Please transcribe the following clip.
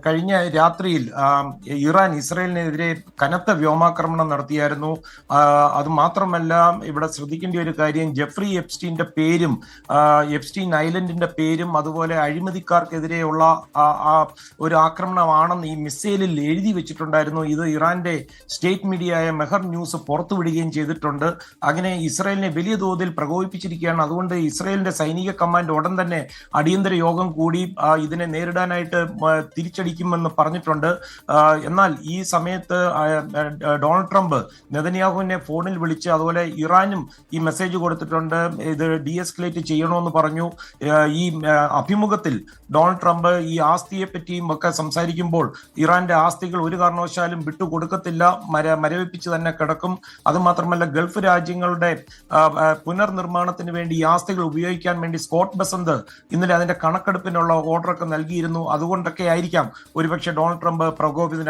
കഴിഞ്ഞ രാത്രിയിൽ ഇറാൻ ഇസ്രയേലിനെതിരെ കനത്ത വ്യോമാക്രമണം നടത്തിയായിരുന്നു. അത് മാത്രമല്ല, ഇവിടെ ശ്രദ്ധിക്കേണ്ട ഒരു കാര്യം, ജെഫ്രി എപ്സ്റ്റീന്റെ പേരും എപ്സ്റ്റീൻ ഐലൻഡിന്റെ പേരും അതുപോലെ അഴിമതിക്കാർക്കെതിരെയുള്ള ഒരു ആക്രമണമാണെന്ന് ഈ മിസൈലിൽ എഴുതി വെച്ചിട്ടുണ്ടായിരുന്നു. ഇത് ഇറാന്റെ സ്റ്റേറ്റ് മീഡിയയായ മെഹർ ന്യൂസ് പുറത്തുവിടുകയും ചെയ്തിട്ടുണ്ട്. അങ്ങനെ ഇസ്രയേലിനെ വലിയ തോതിൽ പ്രകോപിപ്പിച്ചിരിക്കുകയാണ്. അതുകൊണ്ട് ഇസ്രയേലിന്റെ സൈനിക കമാൻഡ് ഉടൻ തന്നെ അടിയന്തര യോഗം കൂടി ഇതിനെ നേരിടാനായിട്ട് തിരിച്ചടിക്കുമെന്ന് പറഞ്ഞിട്ടുണ്ട്. എന്നാൽ ഈ സമയത്ത് ഡൊണാൾഡ് ട്രംപ് നെതന്യാഹുവിനെ ഫോണിൽ വിളിച്ച് അതുപോലെ ഇറാനും ഈ മെസ്സേജ് കൊടുത്തിട്ടുണ്ട്, ഇത് ഡീഎസ്കലേറ്റ് ചെയ്യണമെന്ന് പറഞ്ഞു. ഈ അഭിമുഖത്തിൽ ഡൊണാൾഡ് ട്രംപ് ഈ ആസ്തിയെ പറ്റിയും ഒക്കെ സംസാരിക്കുമ്പോൾ ഇറാന്റെ ആസ്തികൾ ഒരു കാരണവശാലും വിട്ടുകൊടുക്കത്തില്ല, മരവിപ്പിച്ച് തന്നെ കിടക്കും. അതുമാത്രമല്ല, ഗൾഫ് രാജ്യങ്ങളുടെ പുനർനിർമ്മാണത്തിന് വേണ്ടി ഈ ആസ്തികൾ ഉപയോഗിക്കാൻ വേണ്ടി സ്കോട്ട് ബസന്ത് ഇന്നലെ അതിന്റെ കണക്കെടുപ്പിനുള്ള ഓർഡറൊക്കെ നൽകിയിരുന്നു. അതുകൊണ്ടൊക്കെ ആയിരിക്കാം ഒരുപക്ഷെ ഡൊണാൾഡ് ട്രംപ് പ്രകോപിതനായി.